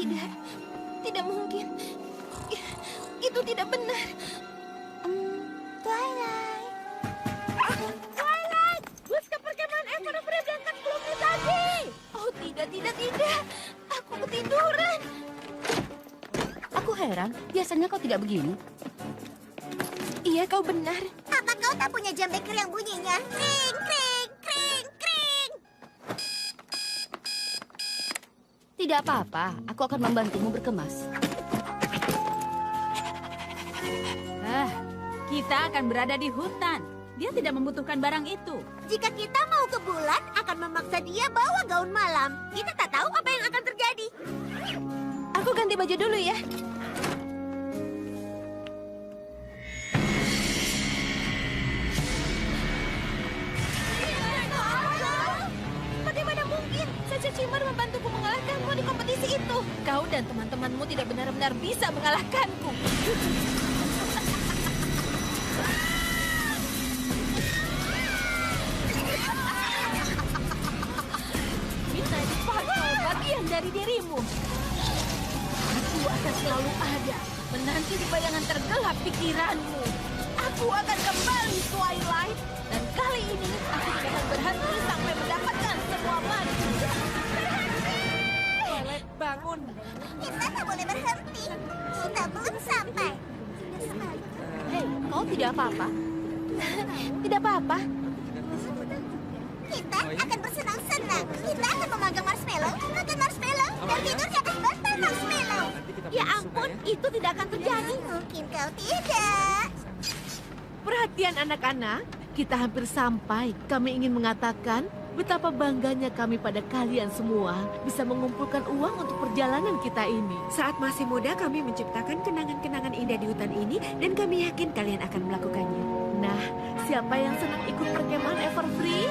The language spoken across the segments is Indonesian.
Tidak, tidak mungkin. Itu tidak benar. Twilight. Twilight! Bus ke perkemahan Everfree berangkat belum tadi. Oh, tidak. Aku ketiduran. Aku heran, biasanya kau tidak begini. Iya, kau benar. Apa kau tak punya jam beker yang bunyinya? Kring, kring, kring, kring. Tidak apa-apa, aku akan membantumu berkemas. Kita akan berada di hutan. Dia tidak membutuhkan barang itu. Jika kita mau ke bulan, akan memaksa dia bawa gaun malam. Kita tak tahu apa yang akan terjadi. Aku ganti baju dulu ya. Bagaimana mungkin? Saja Cimar membantuku mengalahkanmu di kompetisi itu. Kau dan teman-temanmu tidak benar-benar bisa mengalahkanku. Midnight Sparkle bagian dari dirimu. Aku akan selalu ada, menanti di bayangan tergelap pikiranmu. Aku akan kembali, Twilight. Dan kali ini, aku tidak akan berhenti sampai mendapatkan semua madu. Twilight, bangun. Kita tak boleh berhenti. Kita belum sampai. Hei, kau tidak apa-apa? Tidak apa-apa. Kita akan bersenang-senang. Kita akan memagang marshmallow, makan marshmallow, dan tidur di atas batang marshmallow. Ya ampun, itu tidak akan terjadi. Mungkin kau tidak. Perhatian anak-anak, kita hampir sampai. Kami ingin mengatakan betapa bangganya kami pada kalian semua bisa mengumpulkan uang untuk perjalanan kita ini. Saat masih muda, kami menciptakan kenangan-kenangan indah di hutan ini, dan kami yakin kalian akan melakukannya. Nah, siapa yang senang ikut perkemahan Everfree?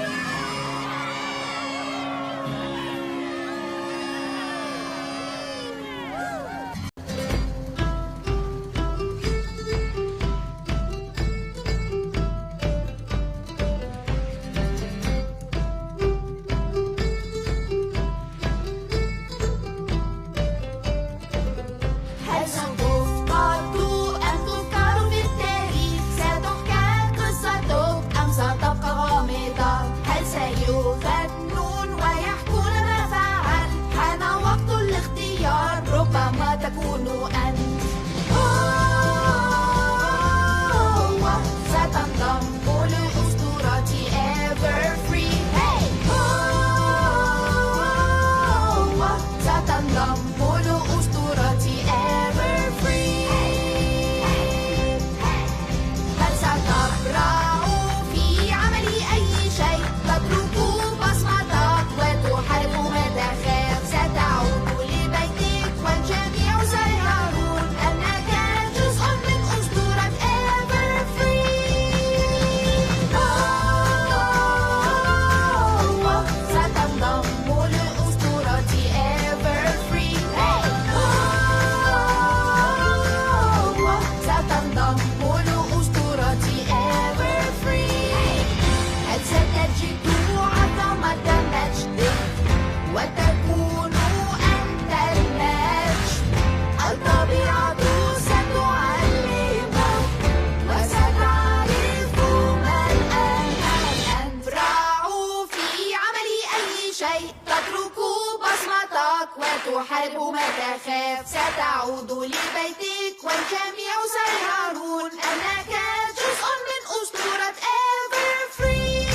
وتحارب ما تخاف ستعود لبيتك والجميع سيرون أنك جزء من أسطورة Everfree.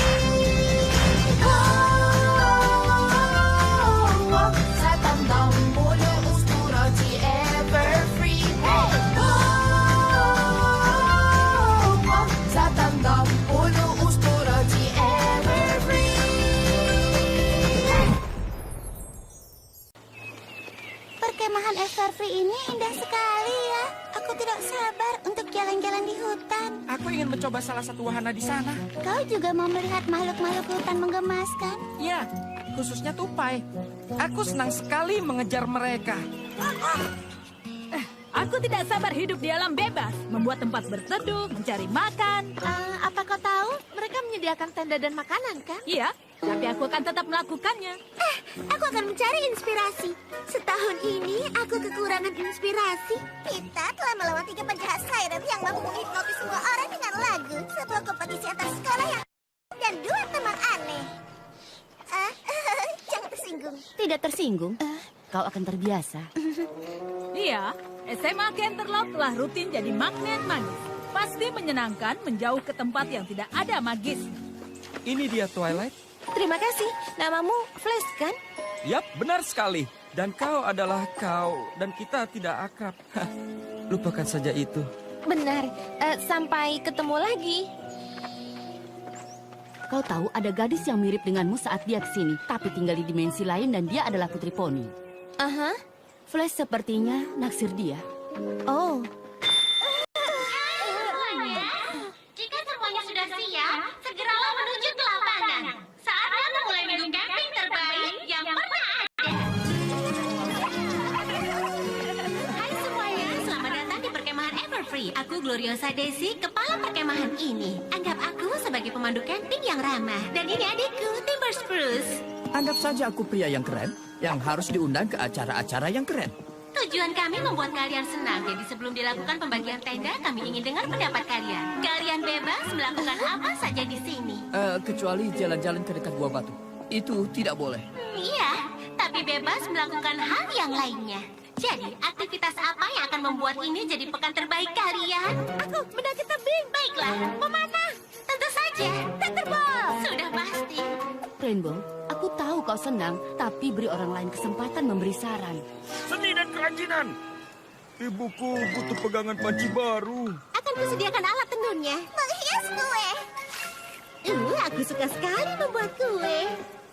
ستنضم لأسطورة Everfree. ستنضم لأسطورة Everfree. Perkemahan Everfree ini indah sekali ya. Aku tidak sabar untuk jalan-jalan di hutan. Aku ingin mencoba salah satu wahana di sana. Kau juga mau melihat makhluk-makhluk hutan menggemaskan? Ya, khususnya tupai. Aku senang sekali mengejar mereka. Aku tidak sabar hidup di alam bebas, membuat tempat berteduh, mencari makan. Apa kau tahu? Mereka menyediakan tenda dan makanan, kan? Iya, Tapi aku akan tetap melakukannya. Aku akan mencari inspirasi. Setahun ini aku kekurangan inspirasi. Kita telah melawan 3 penjahat siren yang mampu menghipnotis semua orang dengan lagu. Sebuah kompetisi antar sekolah yang dan 2 teman aneh. Jangan tersinggung. Tidak tersinggung. Kau akan terbiasa. Iya, SMA Canterlot telah rutin jadi magnet magis. Pasti menyenangkan menjauh ke tempat yang tidak ada magis. Ini dia Twilight. Terima kasih. Namamu Flash, kan? Yap, benar sekali. Dan kau adalah kau. Dan kita tidak akrab. Hah, lupakan saja itu. Benar. Sampai ketemu lagi. Kau tahu ada gadis yang mirip denganmu saat dia kesini, tapi tinggal di dimensi lain dan dia adalah Putri Poni. Aha. Flash sepertinya naksir dia. Oh. Jika semuanya sudah siap, segeralah menuju ke lapangan. Saatnya memulai minggu camping terbaik yang pernah ada. Hai semuanya, selamat datang di perkemahan Everfree. Aku Gloriosa Daisy, kepala perkemahan ini. Anggap aku sebagai pemandu camping yang ramah. Dan ini adikku, Timber Spruce. Anggap saja aku pria yang keren, yang harus diundang ke acara-acara yang keren. Tujuan kami membuat kalian senang, jadi sebelum dilakukan pembagian tenda, kami ingin dengar pendapat kalian. Kalian bebas melakukan apa saja di sini. Kecuali jalan-jalan ke dekat gua batu. Itu tidak boleh. Iya, tapi bebas melakukan hal yang lainnya. Jadi, aktivitas apa yang akan membuat ini jadi pekan terbaik kalian? Aku mendaki tebing. Baiklah, memanah. Tentu saja. Teterbang. Sudah pasti. Rainbow, aku tahu kau senang, tapi beri orang lain kesempatan memberi saran. Seni dan kerajinan. Ibuku butuh pegangan panci baru. Akan kusediakan alat tenunnya. Menghias kue. Aku suka sekali membuat kue.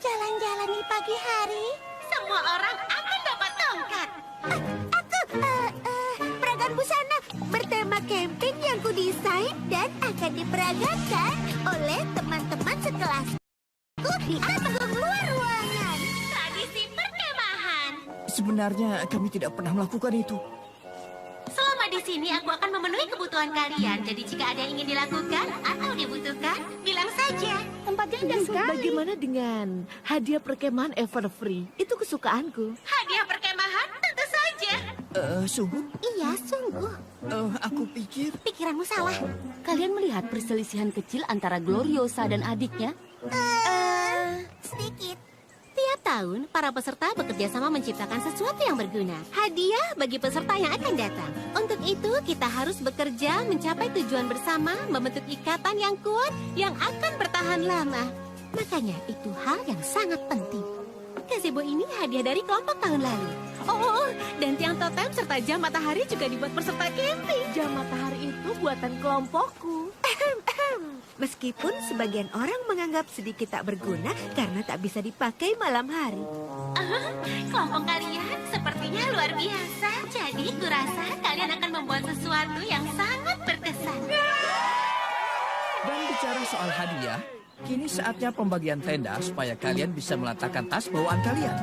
Jalan-jalan di pagi hari. Semua orang akan dapat tongkat. Peragaan busana bertema camping yang kudesain dan akan diperagakan oleh teman-teman sekelasku di panggung luar ruangan. Tradisi perkemahan. Sebenarnya kami tidak pernah melakukan itu. Selama di sini aku akan memenuhi kebutuhan kalian. Jadi jika ada yang ingin dilakukan atau dibutuhkan, bilang saja. Tempatnya indah sekali. Bagaimana dengan hadiah perkemahan Everfree? Itu kesukaanku. Hadiah perkemahan tentu saja. Sungguh? Iya, sungguh. Aku pikir... Pikiranmu salah. Kalian melihat perselisihan kecil antara Gloriosa dan adiknya? Sedikit. Tiap tahun, para peserta bekerja sama menciptakan sesuatu yang berguna. Hadiah bagi peserta yang akan datang. Untuk itu, kita harus bekerja mencapai tujuan bersama, membentuk ikatan yang kuat yang akan bertahan lama. Makanya, itu hal yang sangat penting. Gazebo ini hadiah dari kelompok tahun lalu. Oh, dan tiang totem serta jam matahari juga dibuat peserta camping. Jam matahari itu buatan kelompokku. Meskipun sebagian orang menganggap sedikit tak berguna karena tak bisa dipakai malam hari. Kelompok kalian sepertinya luar biasa. Jadi, kurasa kalian akan membuat sesuatu yang sangat berkesan. Dan bicara soal hadiah, kini saatnya pembagian tenda supaya kalian bisa meletakkan tas bawaan kalian.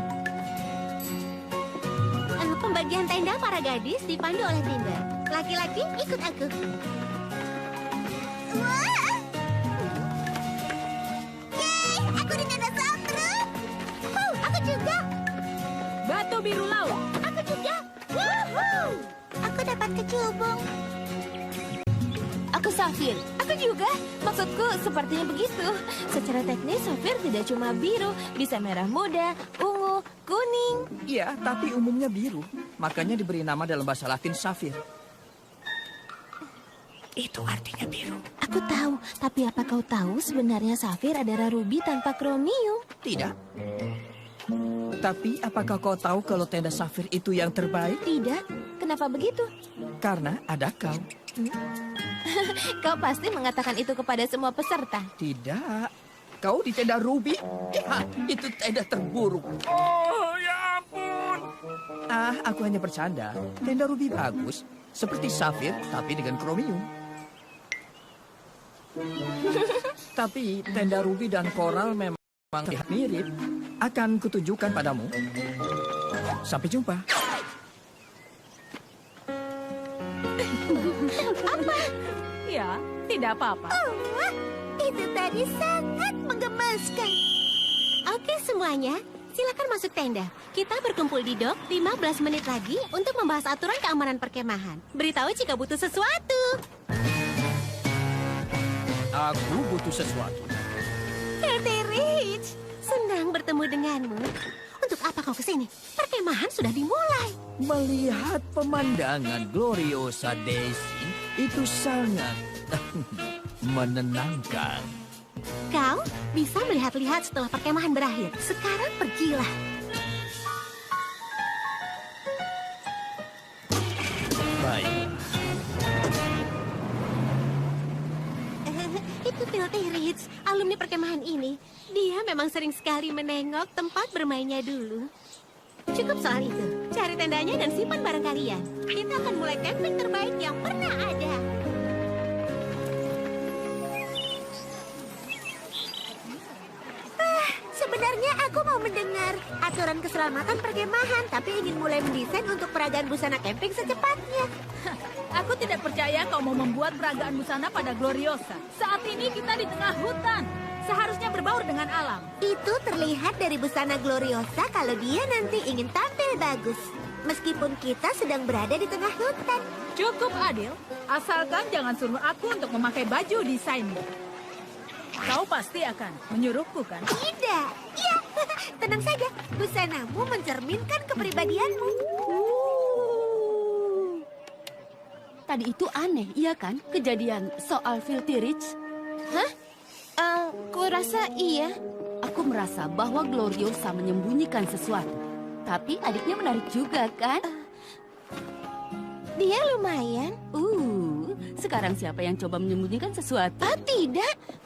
Pembagian tenda para gadis dipandu oleh Timber. Laki-laki, ikut aku. Wah! Yeay, aku di tenda Sandra. Aku juga. Batu biru laut. Aku juga. Woohoo! Aku dapat kecubung. Aku Safir. Aku juga. Maksudku sepertinya begitu. Secara teknis, Safir tidak cuma biru, bisa merah muda, ungu, kuning. Iya, tapi umumnya biru. Makanya diberi nama dalam bahasa Latin Safir. Itu artinya biru. Aku tahu, tapi apa kau tahu sebenarnya Safir adalah ruby tanpa kromium? Tidak. Tapi apakah kau tahu kalau tenda Safir itu yang terbaik? Tidak. Kenapa begitu? Karena ada kau. Kau pasti mengatakan itu kepada semua peserta. Tidak. Kau di tenda Ruby? Ya, itu tenda terburuk. Oh, ya ampun. Aku hanya bercanda. Tenda Ruby bagus. Seperti Safir, tapi dengan kromium. Tapi tenda Ruby dan Koral memang terlihat mirip. Akan kutunjukkan padamu. Sampai jumpa. Ya, tidak apa-apa. Itu tadi sangat menggemaskan. semuanya. Silakan masuk tenda. Kita berkumpul di dok 15 menit lagi untuk membahas aturan keamanan perkemahan. Beritahu jika butuh sesuatu. Aku butuh sesuatu. Filthy Rich, senang bertemu denganmu. Untuk apa kau kesini? Perkemahan sudah dimulai. Melihat pemandangan Gloriosa Daisy itu sangat menenangkan. Kau bisa melihat-lihat setelah perkemahan berakhir. Sekarang pergilah. Baik. Itu Filthy Rich, alumni perkemahan ini. Dia memang sering sekali menengok tempat bermainnya dulu. Cukup soal itu. Cari tendanya dan simpan barang kalian. Kita akan mulai camping terbaik yang pernah ada. Sebenarnya aku mau mendengar aturan keselamatan perkemahan, tapi ingin mulai mendesain untuk peragaan busana camping secepatnya. Aku tidak percaya kau mau membuat peragaan busana pada Gloriosa. Saat ini kita di tengah hutan. Seharusnya berbaur dengan alam. Itu terlihat dari busana Gloriosa kalau dia nanti ingin tampil bagus. Meskipun kita sedang berada di tengah hutan. Cukup adil, asalkan jangan suruh aku untuk memakai baju desainmu. Kau pasti akan menyuruhku, kan? Tidak, ya, tenang saja. Busanamu mencerminkan kepribadianmu. Tadi itu aneh, iya kan? Kejadian soal Filthy Rich. Hah? Kurasa iya. Aku merasa bahwa Gloriosa menyembunyikan sesuatu. Tapi adiknya menarik juga, kan? Dia lumayan. Sekarang siapa yang coba menyembunyikan sesuatu? Tidak.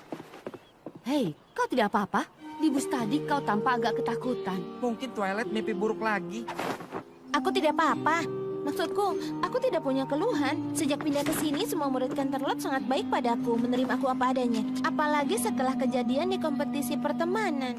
Hei, kau tidak apa-apa? Di bus tadi kau tampak agak ketakutan. Mungkin Twilight mimpi buruk lagi. Aku tidak apa-apa. Maksudku, aku tidak punya keluhan. Sejak pindah ke sini, semua murid Canterlot sangat baik padaku, menerima aku apa adanya. Apalagi setelah kejadian di kompetisi pertemanan.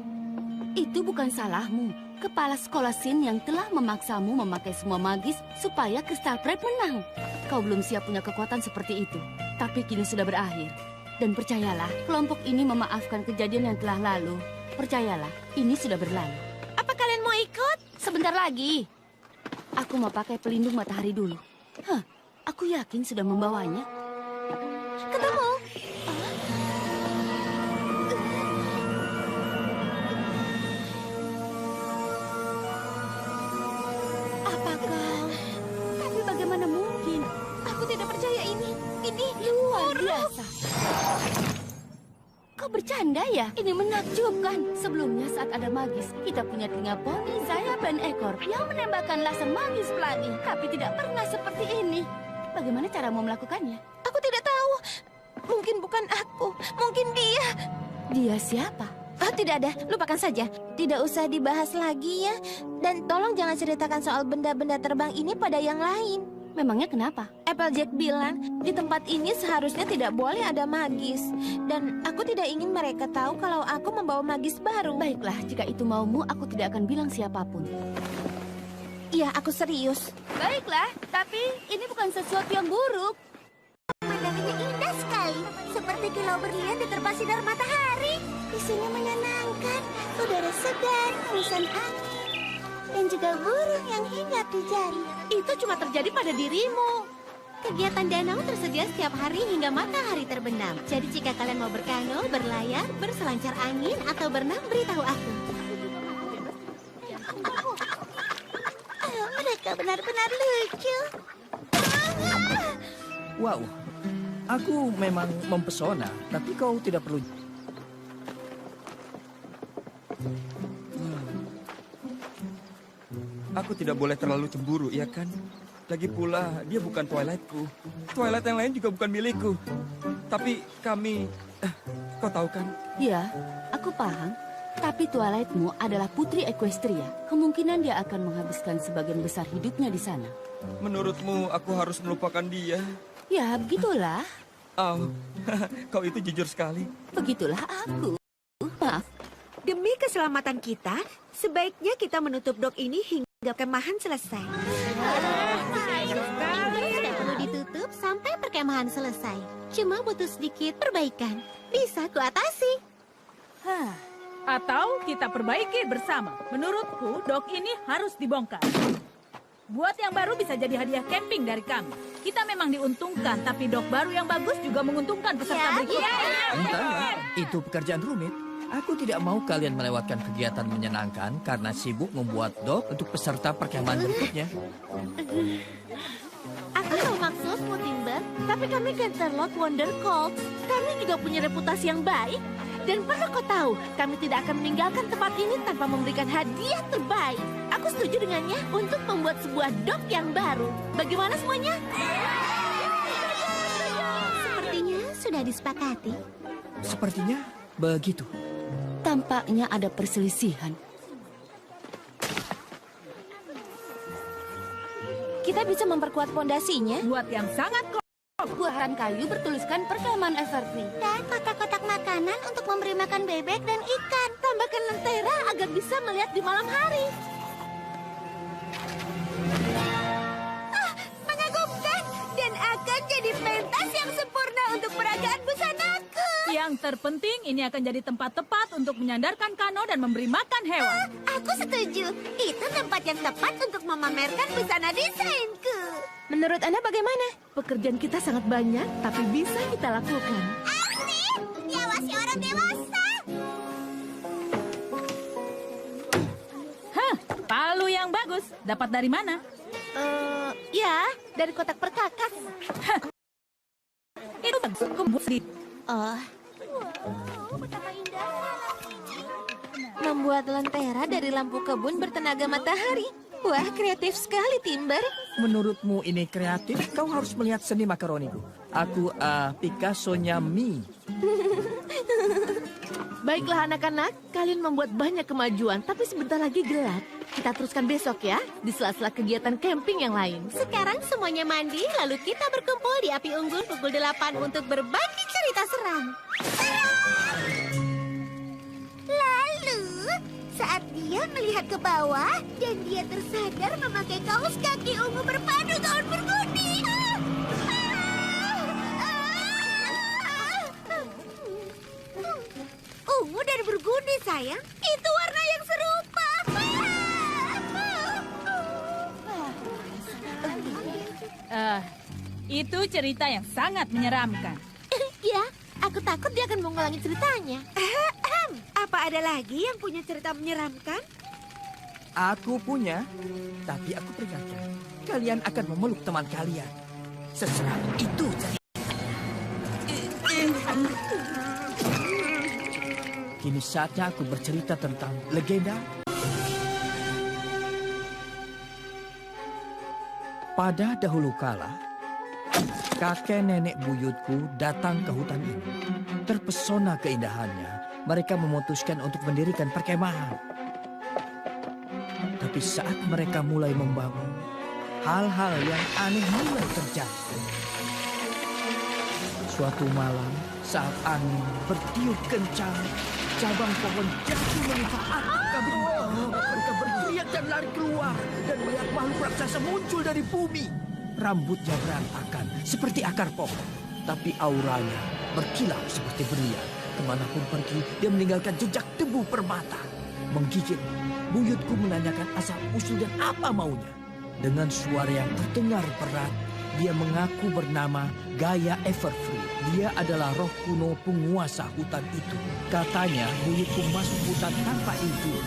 Itu bukan salahmu. Kepala sekolah Sin yang telah memaksamu memakai semua magis supaya Crystal Pride menang. Kau belum siap punya kekuatan seperti itu. Tapi kini sudah berakhir. Dan percayalah, kelompok ini memaafkan kejadian yang telah lalu. Percayalah, ini sudah berlalu. Apa kalian mau ikut? Sebentar lagi. Aku mau pakai pelindung matahari dulu. Aku yakin sudah membawanya. Ketemu. Apa kau? Tapi bagaimana mungkin? Aku tidak percaya ini. Ini Luar biasa. Kau bercanda ya? Ini menakjubkan. Sebelumnya saat ada magis, kita punya telinga poni, sayap, dan ekor yang menembakkan laser magis pelangi. Tapi tidak pernah seperti ini. Bagaimana caramu melakukannya? Aku tidak tahu. Mungkin bukan aku. Mungkin dia. Dia siapa? Oh, tidak ada. Lupakan saja. Tidak usah dibahas lagi ya. Dan tolong jangan ceritakan soal benda-benda terbang ini pada yang lain. Memangnya kenapa? Applejack bilang, di tempat ini seharusnya tidak boleh ada magis. Dan aku tidak ingin mereka tahu kalau aku membawa magis baru. Baiklah, jika itu maumu, aku tidak akan bilang siapapun. Iya, aku serius. Baiklah, tapi ini bukan sesuatu yang buruk. Pemandangannya indah sekali, seperti kilau berlian diterpa sinar matahari. Di sini menyenangkan, udara segar, hembusan angin, dan juga burung yang hinggap di jari. Itu cuma terjadi pada dirimu. Kegiatan danau tersedia setiap hari hingga matahari terbenam. Jadi jika kalian mau berkano, berlayar, berselancar angin, atau berenang, beritahu aku. Mereka benar-benar lucu. Wow, aku memang mempesona, tapi kau tidak perlu. Aku tidak boleh terlalu cemburu, ya kan? Lagi pula, dia bukan Twilightku. Twilight yang lain juga bukan milikku. Tapi kami... kau tahu kan? Ya, aku paham. Tapi Twilightmu adalah putri Equestria. Kemungkinan dia akan menghabiskan sebagian besar hidupnya di sana. Menurutmu aku harus melupakan dia? Ya, begitulah. Oh, kau itu jujur sekali. Begitulah aku. Maaf. Demi keselamatan kita, sebaiknya kita menutup dok ini hingga kemahan selesai. Tidak perlu ditutup sampai perkemahan selesai. Cuma butuh sedikit perbaikan. Bisa kuatasi. Atau kita perbaiki bersama. Menurutku, dok ini harus dibongkar. Buat yang baru bisa jadi hadiah camping dari kami. Kita memang diuntungkan, tapi dok baru yang bagus juga menguntungkan peserta berikutnya. Entahlah, itu pekerjaan rumit. Aku tidak mau kalian melewatkan kegiatan menyenangkan karena sibuk membuat dok untuk peserta perkemahan berikutnya. Aku tahu maksudmu, Timber. Tapi kami Canterlot Wonder Colts. Kami juga punya reputasi yang baik. Dan perlu kau tahu, kami tidak akan meninggalkan tempat ini tanpa memberikan hadiah terbaik. Aku setuju dengannya untuk membuat sebuah dok yang baru. Bagaimana semuanya? Sepertinya sudah disepakati. Sepertinya begitu. Tampaknya ada perselisihan. Kita bisa memperkuat fondasinya. Buat yang sangat Buahan kayu bertuliskan perkemahan Everfree. Dan kotak-kotak makanan untuk memberi makan bebek dan ikan. Tambahkan lentera agar bisa melihat di malam hari. Mengagumkan dan akan jadi pentas yang sempurna untuk peragaan busanaku. Yang terpenting, ini akan jadi tempat tepat untuk menyandarkan kano dan memberi makan hewan. Aku setuju. Itu tempat yang tepat untuk memamerkan busana desainku. Menurut Anda bagaimana? Pekerjaan kita sangat banyak, tapi bisa kita lakukan. Asik! Diawasi orang dewasa. Hah, palu yang bagus. Dapat dari mana? Ya, dari kotak perkakas. Itu kumpul di... Oh, Betapa indah. membuat lentera dari lampu kebun bertenaga matahari. Wah, kreatif sekali, Timber. Menurutmu ini kreatif? Kau harus melihat seni makaroniku. Aku Picasso-nya Mi. Baiklah anak-anak, kalian membuat banyak kemajuan, tapi sebentar lagi gelap. Kita teruskan besok ya, di sela-sela kegiatan camping yang lain. Sekarang semuanya mandi, lalu kita berkumpul di api unggun pukul 8 untuk berbagi cerita seram. Lalu, saat dia melihat ke bawah dan dia tersadar memakai kaos kaki ungu berpadu gaun bergundi. Ungu dan bergundi, sayang. Itu warna yang serupa. Itu cerita yang sangat menyeramkan. Ya, aku takut dia akan mengulangi ceritanya. Apa ada lagi yang punya cerita menyeramkan? Aku punya, tapi aku peringatkan. Kalian akan memeluk teman kalian. Seseram itu cerita. Kini saatnya aku bercerita tentang legenda. Pada dahulu kala, kakek nenek buyutku datang ke hutan ini. Terpesona keindahannya, mereka memutuskan untuk mendirikan perkemahan. Tapi saat mereka mulai membangun, hal-hal yang aneh mulai terjadi. Suatu malam, saat angin bertiup kencang, cabang pohon jatuh menimpa atap kabin. Mereka berteriak dan lari keluar dan melihat makhluk raksasa muncul dari bumi. Rambutnya berantakan seperti akar pohon, tapi auranya berkilau seperti berlian. Kemanapun pergi, dia meninggalkan jejak debu permata. Menggigit, buyutku menanyakan asal-usul dan apa maunya. Dengan suara yang terdengar berat, dia mengaku bernama Gaia Everfree. Dia adalah roh kuno penguasa hutan itu. Katanya buyutku masuk hutan tanpa izin.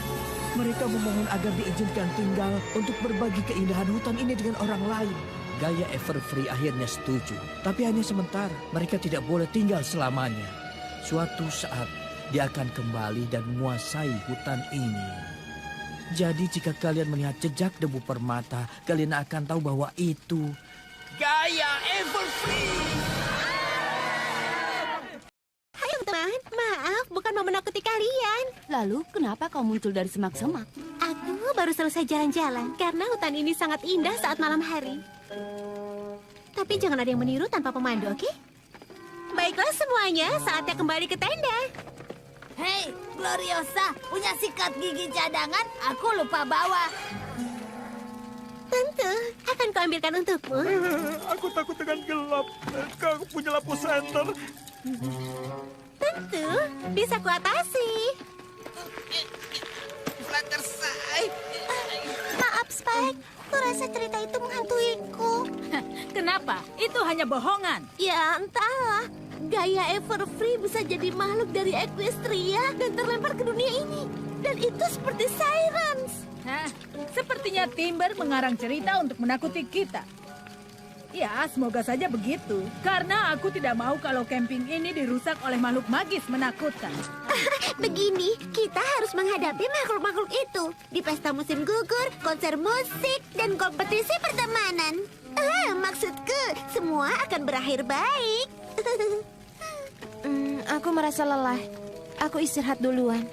Mereka memohon agar diizinkan tinggal untuk berbagi keindahan hutan ini dengan orang lain. Gaia Everfree akhirnya setuju. Tapi hanya sementara, mereka tidak boleh tinggal selamanya. Suatu saat, dia akan kembali dan menguasai hutan ini. Jadi jika kalian melihat jejak debu permata, kalian akan tahu bahwa itu Gaia Everfree. Hai teman, maaf bukan mau menakuti kalian. Lalu, kenapa kau muncul dari semak-semak? Aku baru selesai jalan-jalan karena hutan ini sangat indah saat malam hari. Tapi jangan ada yang meniru tanpa pemandu, oke? Baiklah semuanya, saatnya kembali ke tenda. Hei, Gloriosa, punya sikat gigi cadangan? Aku lupa bawa. Tentu, akan kuambilkan untukmu. Aku takut dengan gelap. Kau punya lampu senter. Tentu, bisa kuatasi. Fluttershy. Maaf, Spike. Kurasa cerita itu menghantuiku. Kenapa? Itu hanya bohongan. Ya, entahlah. Gaya Everfree bisa jadi makhluk dari Equestria dan terlempar ke dunia ini. Dan itu seperti Sirens. Hah, sepertinya Timber mengarang cerita untuk menakuti kita. Ya, semoga saja begitu. Karena aku tidak mau kalau camping ini dirusak oleh makhluk magis menakutkan. Begini, kita harus menghadapi makhluk-makhluk itu. Di pesta musim gugur, konser musik, dan kompetisi pertemanan. Maksudku, semua akan berakhir baik. Aku merasa lelah. Aku istirahat duluan.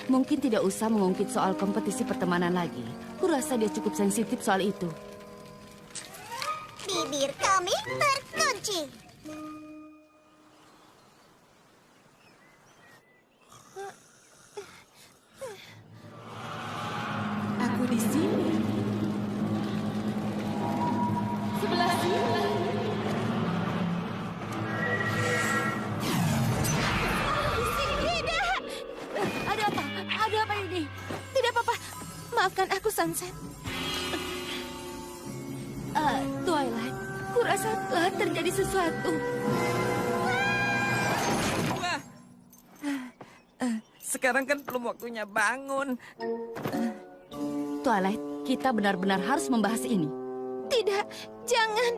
Mungkin tidak usah mengungkit soal kompetisi pertemanan lagi. Kurasa dia cukup sensitif soal itu. Bibir kami terkunci. Aku di sini. Sebelah sini. Tidak! Ada apa? Ada apa ini? Tidak apa-apa. Maafkan aku, Sunset. Twilight, kurasa telah terjadi sesuatu. Wah. Sekarang kan belum waktunya bangun. Twilight, kita benar-benar harus membahas ini. Tidak, jangan.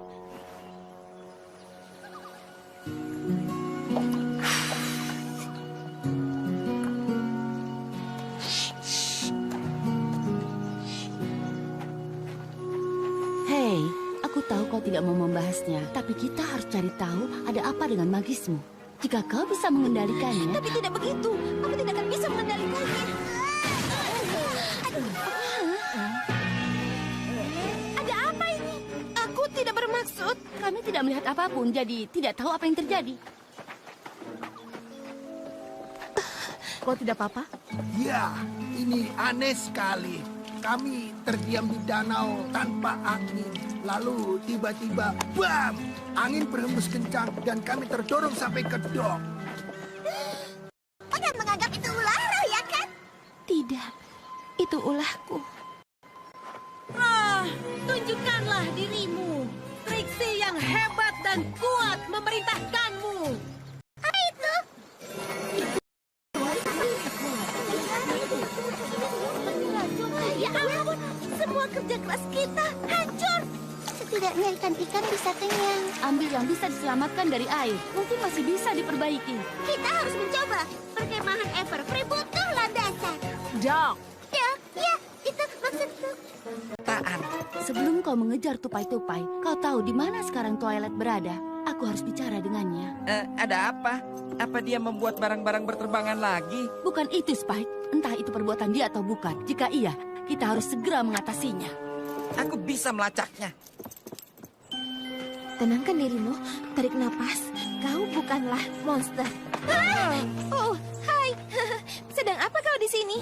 Hei, aku tahu kau tidak mau membahasnya, tapi kita harus cari tahu ada apa dengan magismu. Jika kau bisa mengendalikannya... Tapi tidak begitu. Aku tidak akan bisa mengendalikannya. Ada apa ini? Aku tidak bermaksud. Kami tidak melihat apapun, jadi tidak tahu apa yang terjadi. Kau tidak apa-apa? Ya, ini aneh sekali. Kami terdiam di danau tanpa angin. Lalu tiba-tiba, bam! Angin berhembus kencang dan kami terdorong sampai ke dok. Kalian menganggap itu ulah roh, ya kan? Tidak, itu ulahku. Tunjukkanlah dirimu. Trixie yang hebat dan kuat memerintahkanmu. Apa itu? Ya ampun, semua kerja keras kita hancur. Setidaknya ikan-ikan bisa kenyang. Ambil yang bisa diselamatkan dari air. Mungkin masih bisa diperbaiki. Kita harus mencoba. Perkemahan Everfree butuh landasan. Doc, Ya, itu maksudku. Sebelum kau mengejar tupai-tupai, kau tahu di mana sekarang Twilight berada. Aku harus bicara dengannya. Ada apa? Apa dia membuat barang-barang berterbangan lagi? Bukan itu, Spike. Entah itu perbuatan dia atau bukan. Jika iya, kita harus segera mengatasinya. Aku bisa melacaknya. Tenangkan dirimu, tarik napas. Kau bukanlah monster. Oh, hai. Sedang apa kau di sini?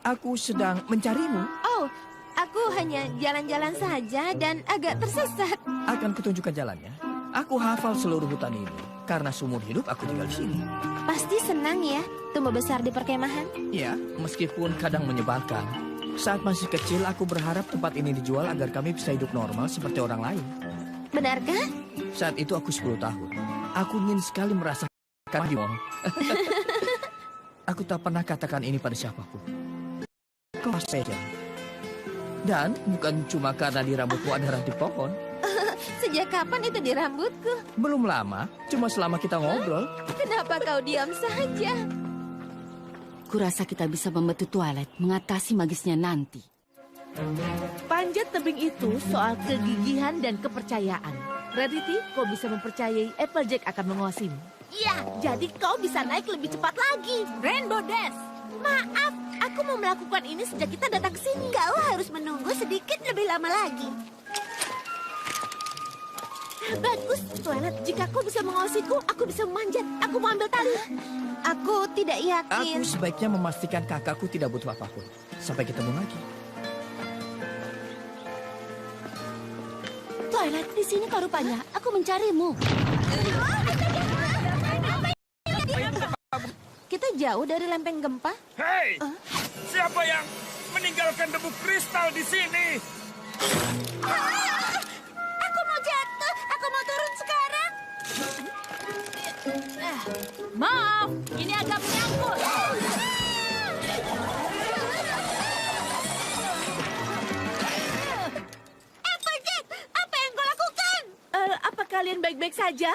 Aku sedang mencarimu. Oh, aku hanya jalan-jalan saja dan agak tersesat. Akan kutunjukkan jalannya. Aku hafal seluruh hutan ini. Karena seumur hidup aku tinggal di sini. Pasti senang ya, tumbuh besar di perkemahan. Ya, meskipun kadang menyebalkan. Saat masih kecil, aku berharap tempat ini dijual agar kami bisa hidup normal seperti orang lain. Benarkah? Saat itu aku 10 tahun. Aku ingin sekali merasakan mall. Aku tak pernah katakan ini pada siapapun. Kau saja. Dan bukan cuma karena di rambutku ada ranting pohon. Sejak kapan itu di rambutku? Belum lama, cuma selama kita ngobrol. Kenapa kau diam saja? Kurasa kita bisa membantu Twilight mengatasi magisnya nanti. Panjat tebing itu soal kegigihan dan kepercayaan. Rarity, kau bisa mempercayai Applejack akan menguasaimu. Iya, jadi kau bisa naik lebih cepat lagi. Rainbow Dash. Maaf, aku mau melakukan ini sejak kita datang ke sini. Kau harus menunggu sedikit lebih lama lagi. Bagus, Twilight. Jika kau bisa menguasaiku, aku bisa memanjat. Aku mau ambil tali. Aku tidak yakin. Aku sebaiknya memastikan kakakku tidak butuh apapun. Sampai ketemu lagi. Twilight, di sini kau rupanya. Aku mencarimu. Kita jauh dari lempeng gempa? Hei, siapa yang meninggalkan debu kristal di sini? Aku mau jatuh. Aku mau turun sekarang. Maaf, ini agak menyangkut. Applejack, apa yang kau lakukan? Apa kalian baik-baik saja?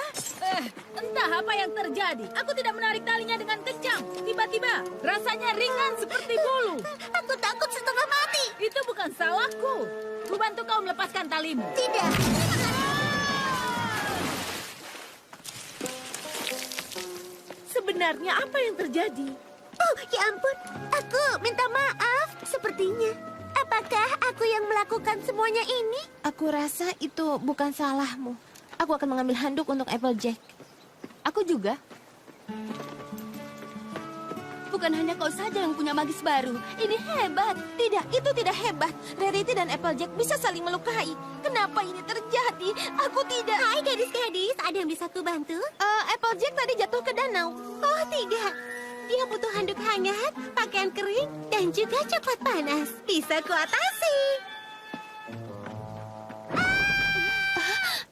Entah apa yang terjadi. Aku tidak menarik talinya dengan kencang. Tiba-tiba, rasanya ringan seperti bulu. Aku takut setengah mati. Itu bukan salahku. Ku bantu kau melepaskan talimu. Tidak. Sebenarnya apa yang terjadi? Oh, ya ampun. Aku minta maaf. Sepertinya. Apakah aku yang melakukan semuanya ini? Aku rasa itu bukan salahmu. Aku akan mengambil handuk untuk Applejack. Aku juga. Bukan hanya kau saja yang punya magis baru. Ini hebat. Tidak, itu tidak hebat. Rarity dan Applejack bisa saling melukai. Kenapa ini terjadi? Aku tidak. Hai gadis-gadis, ada yang bisa kubantu? Applejack tadi jatuh ke danau. Oh tidak. Dia butuh handuk hangat, pakaian kering, dan juga coklat panas. Bisa kuatasi.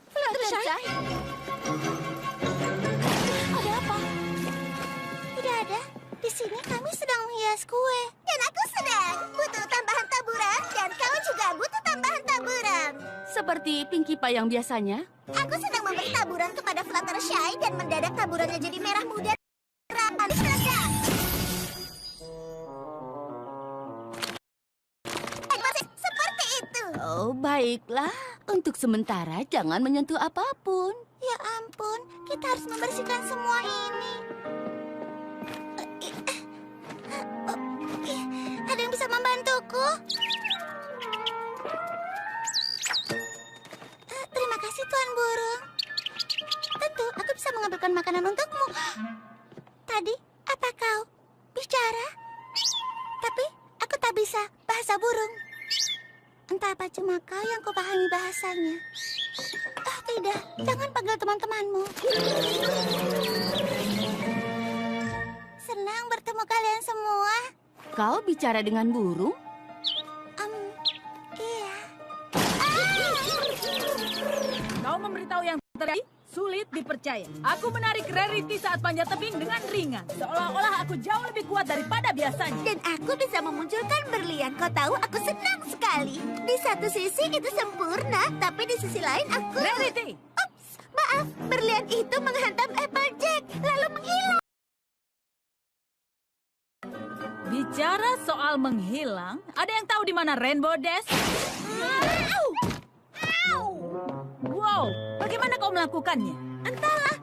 Fluttershy. Ada apa? Tidak ada. Di sini kami sedang menghias kue. Dan aku sedang butuh tambahan taburan, dan kau juga butuh tambahan taburan. Seperti Pinkie Pie yang biasanya. Aku sedang memberi taburan kepada Fluttershy, dan mendadak taburannya jadi merah muda. Masih seperti itu. Oh, baiklah. Untuk sementara jangan menyentuh apapun. Ya ampun, kita harus membersihkan semua ini. Ada yang bisa membantuku? Terima kasih, Tuan Burung. Tentu, aku bisa mengambilkan makanan untukmu. Tadi, apa kau bicara? Tapi, aku tak bisa bahasa burung. Entah apa cuma kau yang kau pahami bahasanya. Oh, tidak. Jangan panggil teman-temanmu. Senang bertemu kalian semua. Kau bicara dengan burung? Iya. Kau memberitahu yang terjadi? Sulit dipercaya. Aku menarik Rarity saat panjat tebing dengan ringan. Seolah-olah aku jauh lebih kuat daripada biasanya. Dan aku bisa memunculkan berlian. Kau tahu, aku senang sekali. Di satu sisi itu sempurna, tapi di sisi lain aku... Rarity! Ups, maaf. Berlian itu menghantam Applejack, lalu menghilang. Bicara soal menghilang, ada yang tahu di mana Rainbow Dash? Wow, bagaimana kau melakukannya? Entahlah.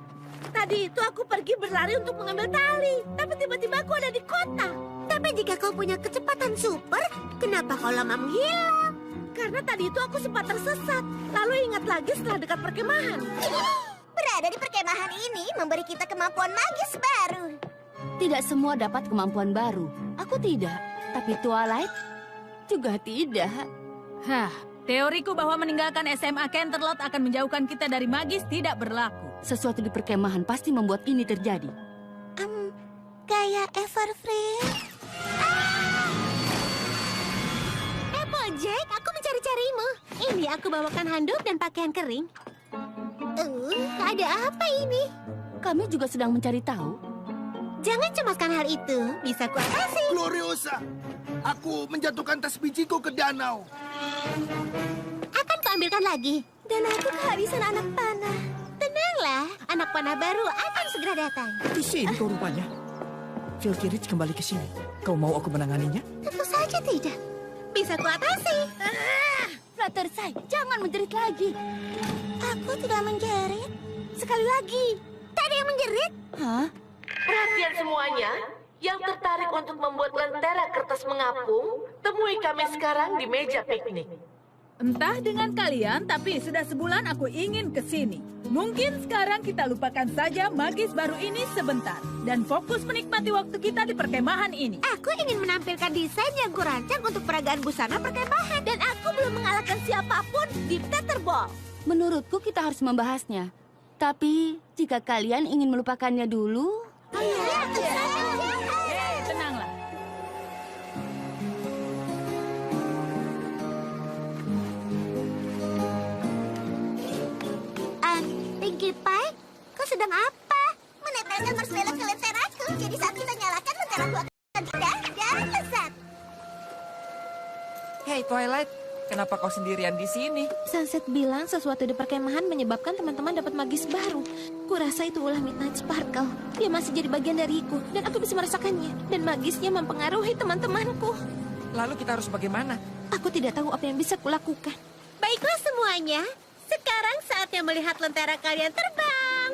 Tadi itu aku pergi berlari untuk mengambil tali. Tapi tiba-tiba aku ada di kota. Tapi jika kau punya kecepatan super, kenapa kau lama menghilang? Karena tadi itu aku sempat tersesat. Lalu ingat lagi setelah dekat perkemahan. Berada di perkemahan ini memberi kita kemampuan magis baru. Tidak semua dapat kemampuan baru. Aku tidak. Tapi Twilight juga tidak. Hah, teoriku bahwa meninggalkan SMA Canterlot akan menjauhkan kita dari magis tidak berlaku. Sesuatu di perkemahan pasti membuat ini terjadi. Gaya Everfree. Applejack, aku mencari-carimu. Ini aku bawakan handuk dan pakaian kering. Ada apa ini? Kami juga sedang mencari tahu. Jangan cemaskan hal itu. Bisa kuatasi. Gloriosa, aku menjatuhkan tas bijiku ke danau. Akan kuambilkan lagi. Dan aku kehabisan anak panah. Tenanglah, anak panah baru akan segera datang. Di sini kau rupanya. Filthy Rich kembali ke sini. Kau mau aku menanganinya? Tentu saja tidak. Bisa kuatasi. Fluttershy, jangan menjerit lagi. Aku tidak menjerit. Sekali lagi. Tadi yang menjerit? Hah? Perhatian semuanya. Yang tertarik untuk membuat lentera kertas mengapung, temui kami sekarang di meja piknik. Entah dengan kalian, tapi sudah sebulan aku ingin ke sini. Mungkin sekarang kita lupakan saja magis baru ini sebentar. Dan fokus menikmati waktu kita di perkemahan ini. Aku ingin menampilkan desain yang kurancang untuk peragaan busana perkemahan. Dan aku belum mengalahkan siapapun di Tetherball. Menurutku kita harus membahasnya. Tapi jika kalian ingin melupakannya dulu... indah dan lezat. Hei Twilight, kenapa kau sendirian di sini? Sunset bilang sesuatu di perkemahan menyebabkan teman-teman dapat magis baru. Kurasa itu ulah Midnight Sparkle. Dia masih jadi bagian dariku, dan aku bisa merasakannya. Dan magisnya mempengaruhi teman-temanku. Lalu kita harus bagaimana? Aku tidak tahu apa yang bisa kulakukan. Baiklah semuanya, sekarang saatnya melihat lentera kalian terbang.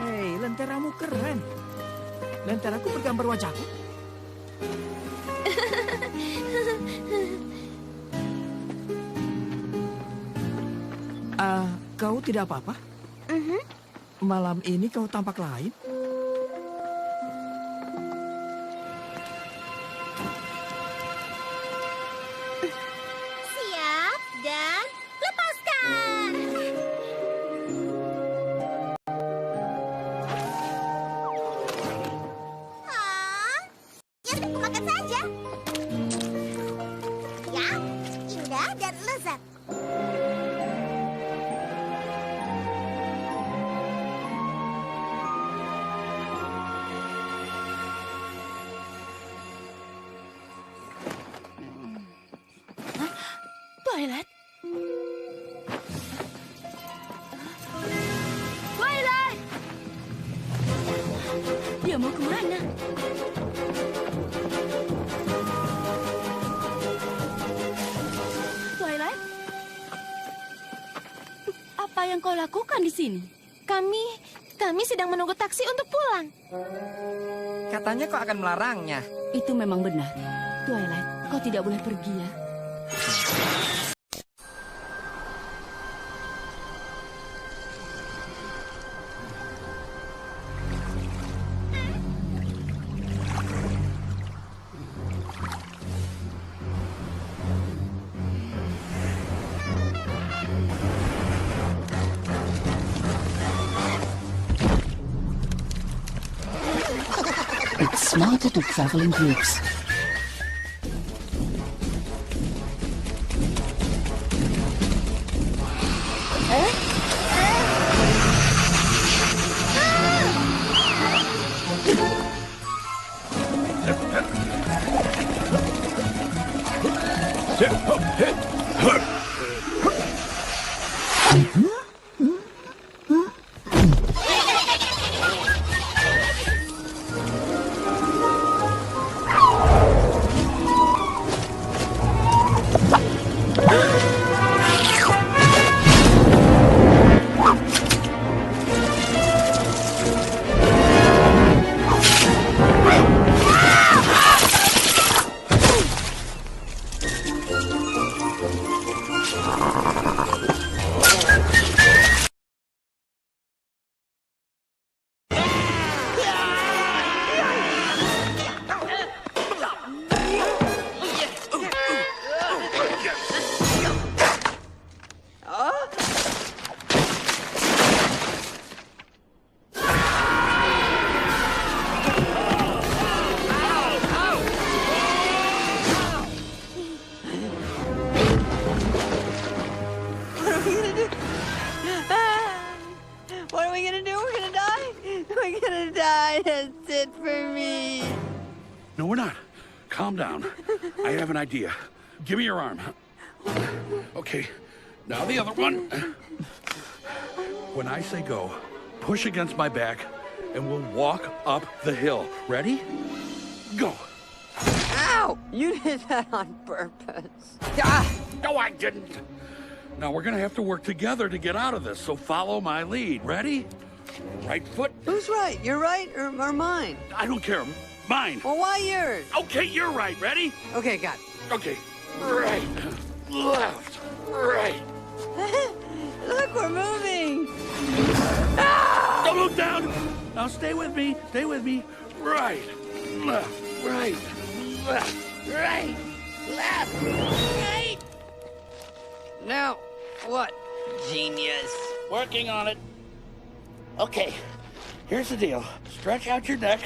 Hei, lenteramu keren. Lenteraku bergambar wajahku. Kau tidak apa-apa? Malam ini kau tampak lain. Siap dan lepaskan. Ya, makan saja. Ya, indah dan lezat. Twilight? Twilight! Dia mau kemana? Twilight? Apa yang kau lakukan di sini? Kami sedang menunggu taksi untuk pulang. Katanya kau akan melarangnya. Itu memang benar. Twilight, kau tidak boleh pergi ya. It's smarter to travel in groups. What are we gonna do? We're gonna die? We're gonna die. That's it for me. No, we're not. Calm down. I have an idea. Give me your arm. Okay, now the other one. When I say go, push against my back, and we'll walk up the hill. Ready? Go. Ow! You did that on purpose. Ah! No, I didn't. Now we're gonna have to work together to get out of this, so follow my lead. Ready? Right foot. Who's right? Your right or mine? I don't care. Mine. Well, why yours? Okay, you're right. Ready? Okay, got it. Okay. Right. Left. Right. Look, we're moving. Don't look down. Now stay with me. Stay with me. Right. Left. Right. Left. Right. Left. Right. Now, what? Genius. Working on it. Okay. Here's the deal. Stretch out your neck,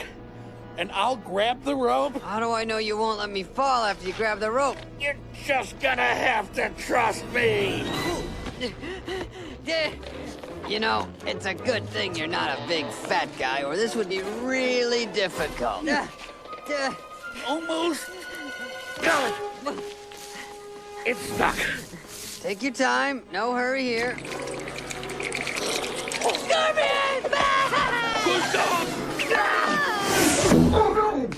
and I'll grab the rope. How do I know you won't let me fall after you grab the rope? You're just gonna have to trust me. You know, it's a good thing you're not a big fat guy, or this would be really difficult. Almost. It's stuck. Take your time. No hurry here. Scorpion! Oh no!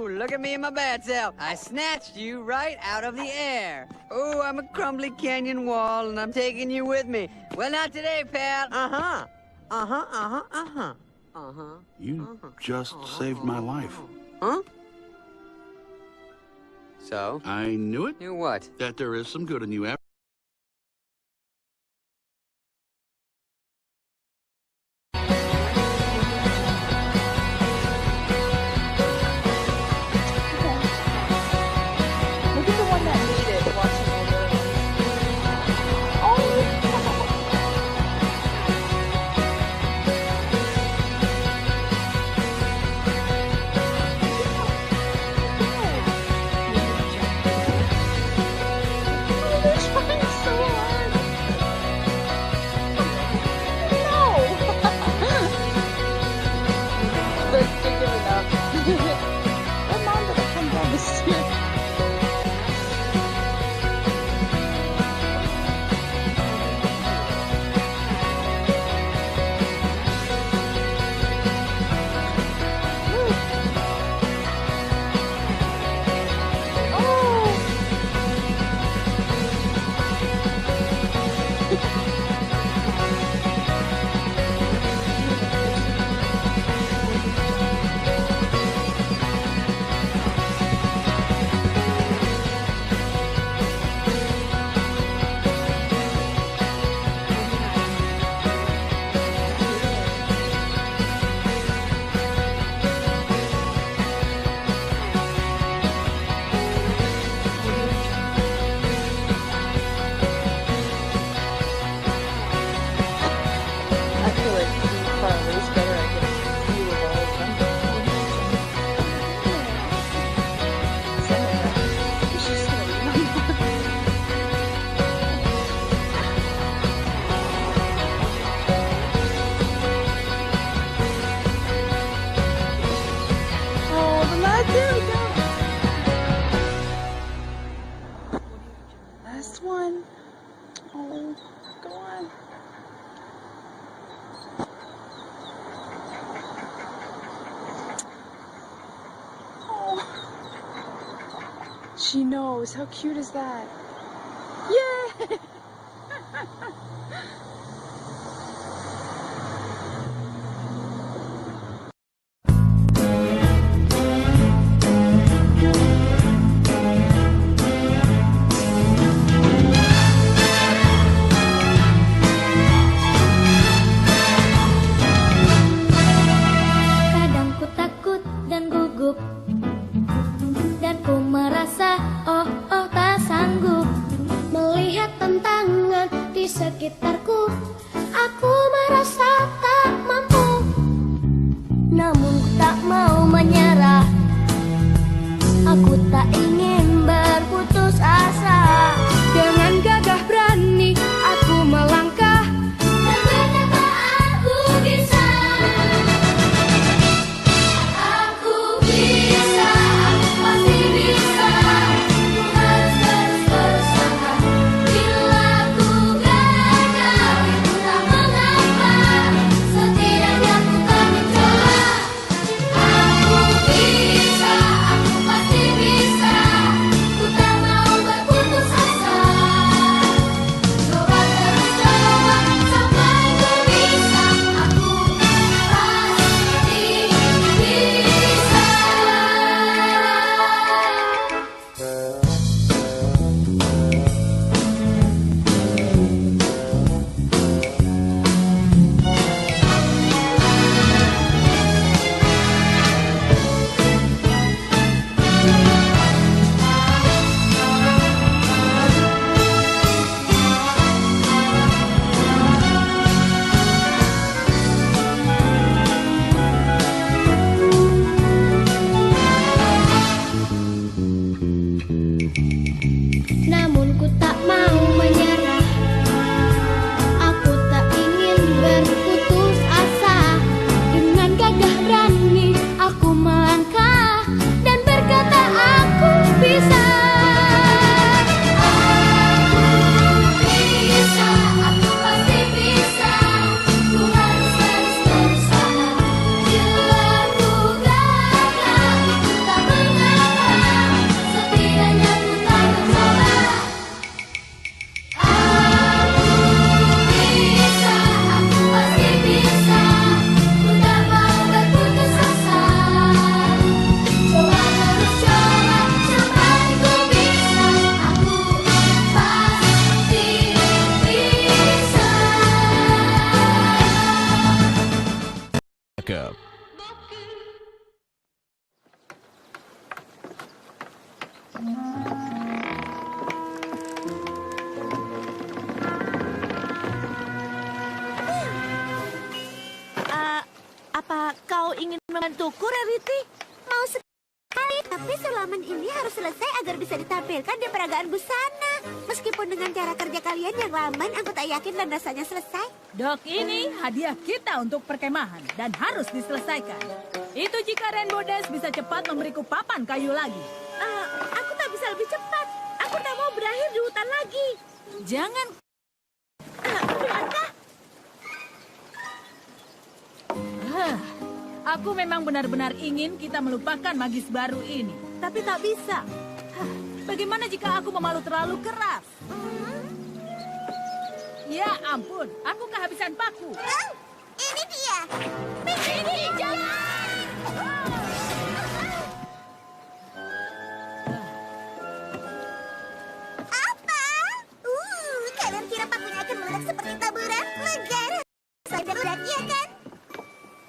Look at me in my bad self. I snatched you right out of the air. Oh, I'm a crumbly canyon wall, and I'm taking you with me. Well, not today, pal. You just saved my life. Huh? So? I knew it. Knew what? That there is some good in you. Last one. Oh, go on. Oh. She knows. How cute is that? Yay! sekitarku, aku merasa tak mampu. Namun ku tak mau menyerah, aku tak ingin berputus asa. Dengan gagah berani aku melangkah, dan ternyata aku bisa. Aku bisa, aku pasti bisa. Ku harus terus berusaha. Bila ku gagal, membantuku, Rarity? Mau sekali, tapi sulaman ini harus selesai agar bisa ditampilkan di peragaan busana. Meskipun dengan cara kerja kalian yang lamban, aku tak yakin landasannya selesai. Dok, ini hadiah kita untuk perkemahan dan harus diselesaikan. Itu jika Rainbow Dash bisa cepat memberiku papan kayu lagi. Aku tak bisa lebih cepat. Aku tak mau berakhir di hutan lagi. Jangan. Benarkah? Aku memang benar-benar ingin kita melupakan magis baru ini. Tapi tak bisa. Bagaimana jika aku memalu terlalu keras? Ya ampun, aku kehabisan paku. Ini dia. Ini jalan. Apa? Kalian kira pakunya akan meledak seperti taburan? Legar. Saja meledak, iya kan?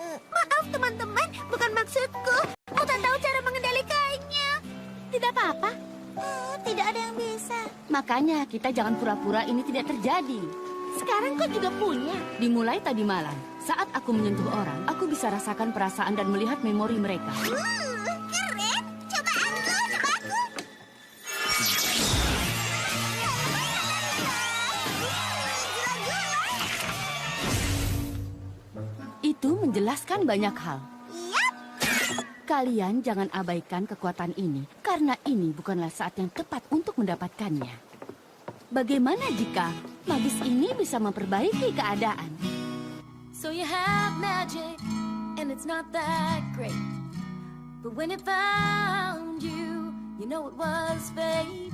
Maaf teman-teman, bukan maksudku. Aku tak tahu cara mengendalikannya. Tidak apa-apa. Tidak ada yang bisa. Makanya kita jangan pura-pura ini tidak terjadi. Sekarang kau juga punya. Dimulai tadi malam, saat aku menyentuh orang, aku bisa rasakan perasaan dan melihat memori mereka. Keren. Coba aku. Itu menjelaskan banyak hal. Yap. Kalian jangan abaikan kekuatan ini, karena ini bukanlah saat yang tepat untuk mendapatkannya. Bagaimana jika magis ini bisa memperbaiki keadaan? So you have magic, and it's not that great. But when it found you, you know it was fate.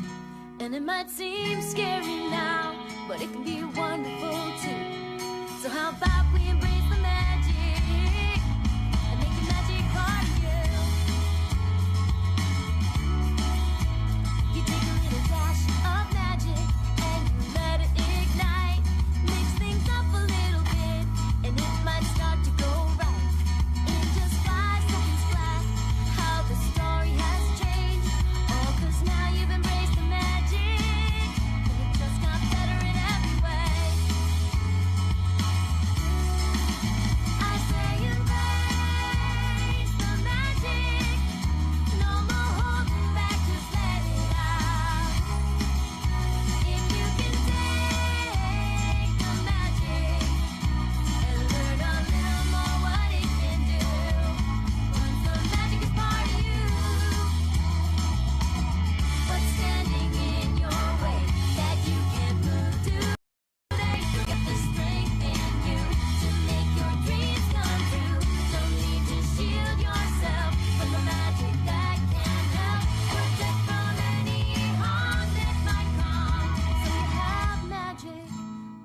And it might seem scary now, but it can be wonderful too. So how about we embrace the magic and make the magic part of you? You take a little dash of magic and you let it ignite. Mix things up a little bit and it might start to go right. In just 5 seconds flat, how the story has changed. All 'cause now you've embraced the magic and it just got better in every way. I say embrace the magic. No more holding back, just let it out. If you can take the magic and learn a little more what it can do, once the magic is part of you, what's standing in your way that you can't move to? You got the strength in you to make your dreams come true. Don't need to shield yourself from the magic that can help protect from any harm that might come. So you have magic,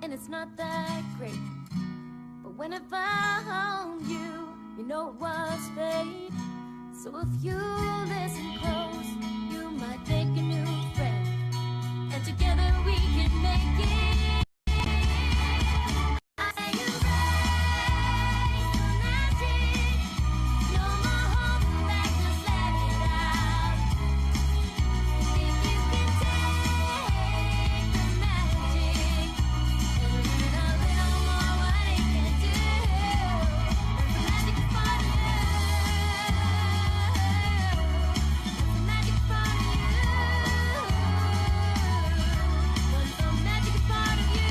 and it's not that great. But when it found you, you know it was fate. So if you listen close, you might make a new friend, and together we can make it. I say embrace the magic. No more holding back, just let it out. If you can take the magic and learn a little more what it can do, the magic is part of you. The magic is part of you. Once the magic is part of you.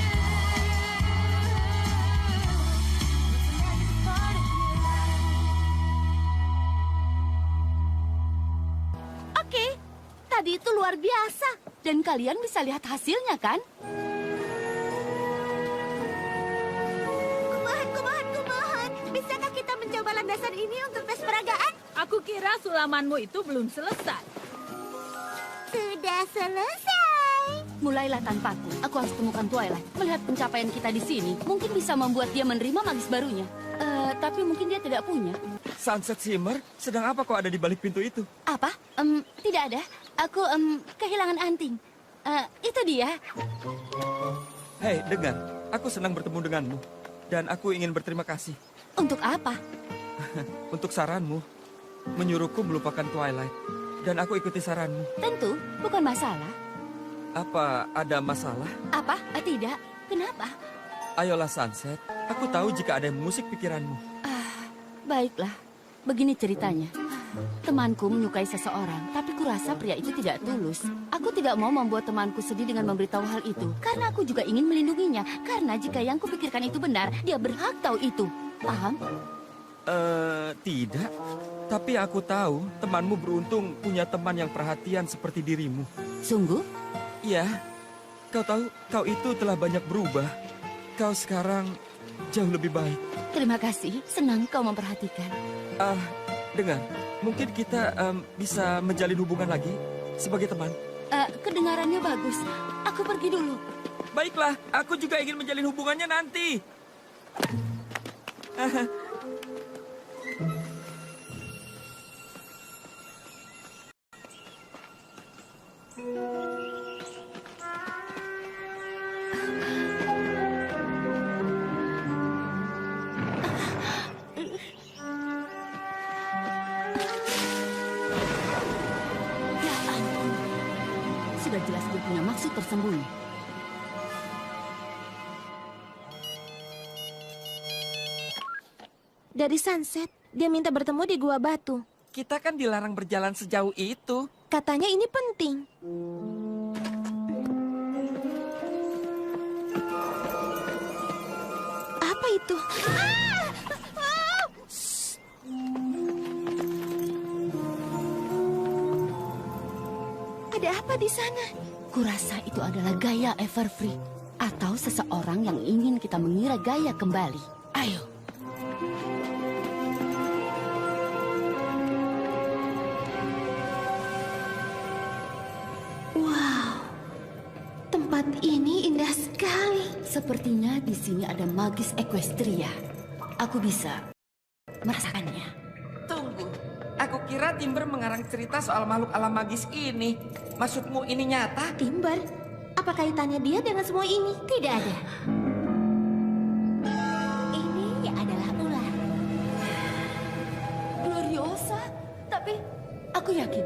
Once the magic is part of you. Oke, tadi itu luar biasa. Dan kalian bisa lihat hasilnya, kan? Kumohon. Bisakah kita mencoba landasan ini untuk tes peragaan? Aku kira sulamanmu itu belum selesai. Sudah selesai. Mulailah tanpaku. Aku harus temukan Twilight. Melihat pencapaian kita di sini, mungkin bisa membuat dia menerima magis barunya. Tapi mungkin dia tidak punya. Sunset Shimmer, sedang apa kau ada di balik pintu itu? Apa? Tidak ada. Aku kehilangan anting. Itu dia. Hei, dengar. Aku senang bertemu denganmu. Dan aku ingin berterima kasih. Untuk apa? Untuk saranmu. Menyuruhku melupakan Twilight. Dan aku ikuti saranmu. Tentu, bukan masalah. Apa ada masalah? Apa? Tidak. Kenapa? Ayolah Sunset. Aku tahu jika ada yang mengusik pikiranmu. Baiklah. Begini ceritanya. Temanku menyukai seseorang, tapi kurasa pria itu tidak tulus. Aku tidak mau membuat temanku sedih dengan memberitahu hal itu, karena aku juga ingin melindunginya. Karena jika yang kupikirkan itu benar, dia berhak tahu itu. Paham? Tidak. Tapi aku tahu temanmu beruntung punya teman yang perhatian seperti dirimu. Sungguh? Iya. Kau tahu, kau itu telah banyak berubah. Kau sekarang jauh lebih baik. Terima kasih, senang kau memperhatikan. Dengar, mungkin kita bisa menjalin hubungan lagi sebagai teman. Kedengarannya bagus. Aku pergi dulu. Baiklah, aku juga ingin menjalin hubungannya nanti. Sudah jelas dia punya maksud tersembunyi. Dari Sunset, dia minta bertemu di Gua Batu. Kita kan dilarang berjalan sejauh itu. Katanya ini penting. Apa itu? Ada apa di sana? Kurasa itu adalah Gaia Everfree. Atau seseorang yang ingin kita mengira Gaia kembali. Ayo. Wow, tempat ini indah sekali. Sepertinya di sini ada magis Equestria. Aku bisa merasakannya. Tunggu, aku kira Timber mengarang cerita soal makhluk alam magis ini. Maksudmu ini nyata? Timber? Apa kaitannya dia dengan semua ini? Tidak ada. Ini adalah ular. Gloriosa, tapi aku yakin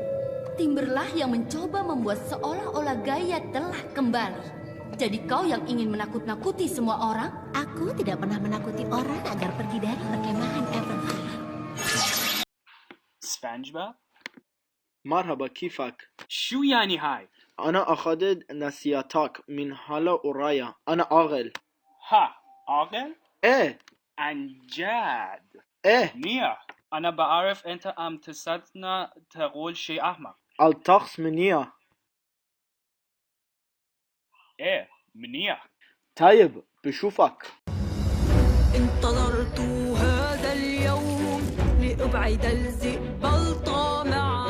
Timberlah yang mencoba membuat seolah-olah Gaia telah kembali. Jadi kau yang ingin menakut-nakuti semua orang? Aku tidak pernah menakuti orang agar pergi dari perkemahan Everfree. SpongeBob مرحبا كيفك؟ شو يعني هاي؟ أنا أخذت نصيحتك من هلا ورايا. أنا عاقل. ها عاقل؟ إيه عن جد؟ إيه منيح. أنا بعرف أنت عم تصدقنا تقول شيء أحمق. الطقس منيح. إيه منيح. طيب بشوفك. انتظرت هذا اليوم لأبعد الذئب الطامع.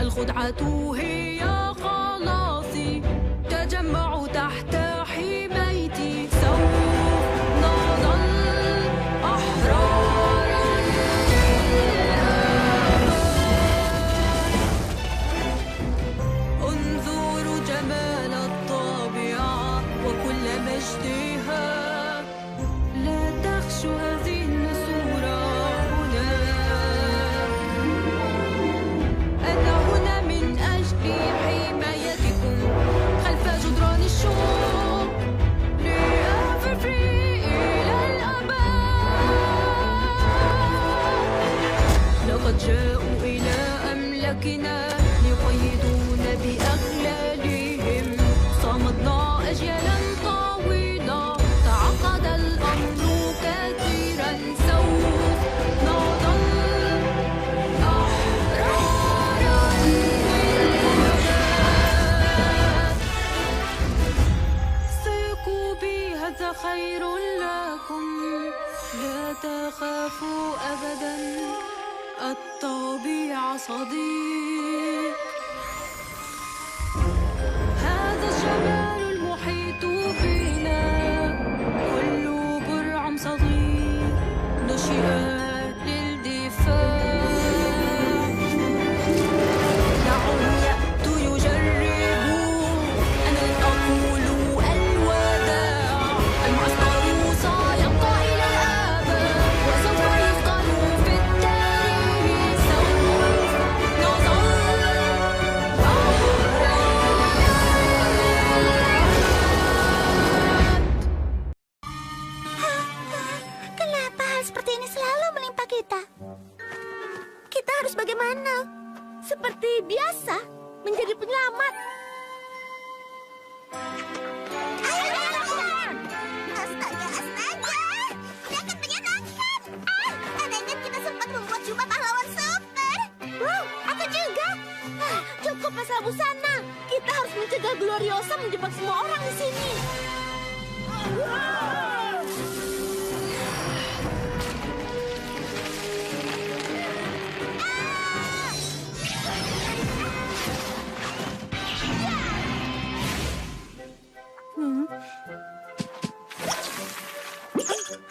الخدعة هي خلاصي. تجمعوا تحت حمايتي. سوف نظل أحرارا للأبد. انظروا جمال الطبيعة وكل مجدها. لا تخشوا هذه النسورة هنا. أنا هنا من أجل حمايتكم خلف جدران الشوق. لأفرفري إلى الأبد. لقد جاءوا إلى أملاكنا ليقيدونا بأغلالهم. صمدنا أجيالا طويلة. تعقد الأمر كثيرا. سوف نظل أحرارا للأبد. ثقوا بي هذا خير لكم. لا تخافوا أبدا. الطبيعة صديق. هذا الجمال المحيط بنا كل برع صديق. نشئ للدفاع. دعهم يأتوا يجربوا. أنا لن أقول الوداع. المعسكر سيبقى إلى الأبد. وسوف يفضل في التاريخ. سوف نظل أحرارا. biasa, menjadi penyelamat. Astaga. Ini akan menyenangkan. Ada ingat kita sempat membuat jubah pahlawan super. Wow, aku juga. Cukup masalah busana. Kita harus mencegah Gloriosa menjebak semua orang di sini.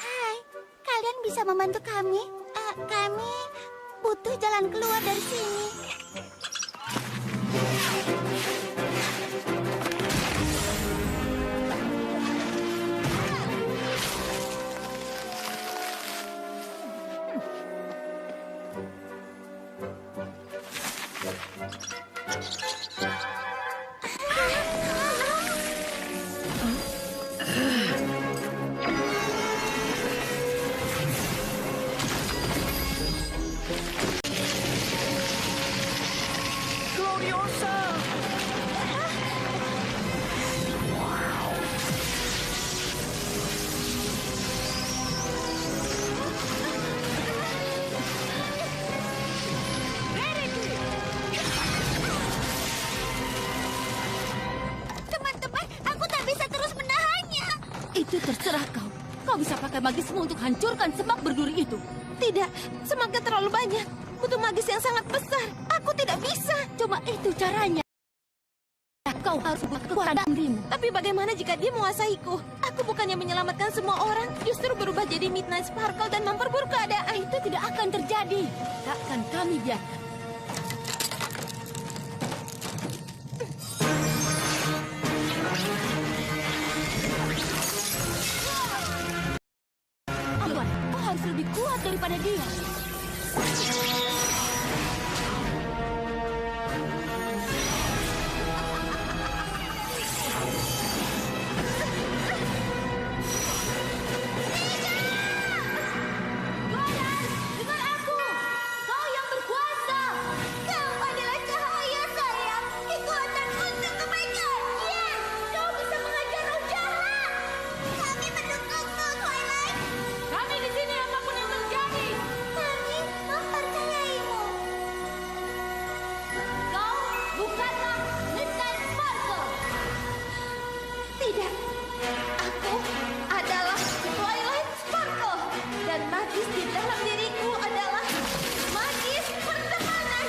Hai, kalian bisa membantu kami? Kami butuh jalan keluar dari sini. Gloriosa! Teman-teman, aku tak bisa terus menahannya. Itu terserah kau. Kau bisa pakai magismu untuk hancurkan semak berduri itu. Tidak, semaknya terlalu banyak. Butuh magis yang sangat besar. Aku tidak bisa. Cuma itu caranya. Kau harus buat kekuatan dalam dirimu. Tapi bagaimana jika dia menguasaiku? Aku bukannya menyelamatkan semua orang, justru berubah jadi Midnight Sparkle dan memperburuk keadaan. Itu tidak akan terjadi. Takkan kami biarkan. Awan, kau harus lebih kuat daripada dia. Dengar aku. Kau yang berkuasa. Kau adalah cahaya, sayang. Kekuatan untuk kebaikan. Ya, kau bisa mengajar roh jahat. Kami mendukungmu, Twilight. Kami di sini apapun yang terjadi. Kami mempercayaimu. Kau bukanlah Midnight Sparkle. Tidak, aku adalah Twilight Sparkle. Dan magis di dalam diriku adalah magis pertemanan.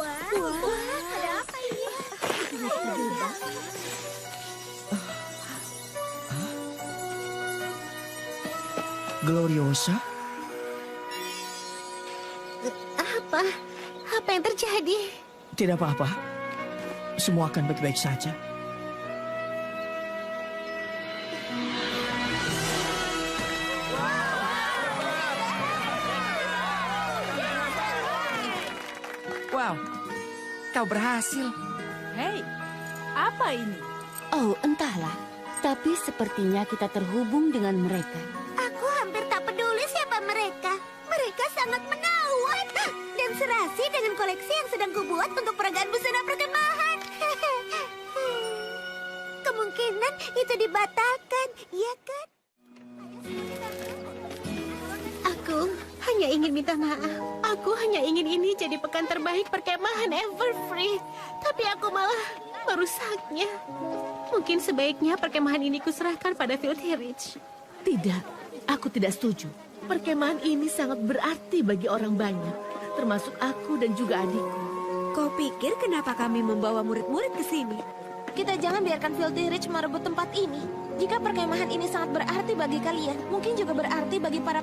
Wah, ada apa ini? Gloriosa? Apa? Apa yang terjadi? Tidak apa-apa. Semua akan baik-baik saja. Wow, kau berhasil. Hei, apa ini? Oh, entahlah. Tapi sepertinya kita terhubung dengan mereka. Aku hampir tak peduli siapa mereka. Mereka sangat menawan. Dan serasi dengan koleksi yang sedang kubuat untuk peragaan busana perkemahan. Kemungkinan itu dibatalkan, iya kan? Aku hanya ingin minta maaf. Aku hanya ingin ini jadi pekan terbaik perkemahan Everfree. Tapi aku malah merusaknya. Mungkin sebaiknya perkemahan ini kuserahkan pada Filthy Rich. Tidak, aku tidak setuju. Perkemahan ini sangat berarti bagi orang banyak, termasuk aku dan juga adikku. Kau pikir kenapa kami membawa murid-murid ke sini? Kita jangan biarkan Filthy Rich merebut tempat ini. Jika perkemahan ini sangat berarti bagi kalian, mungkin juga berarti bagi para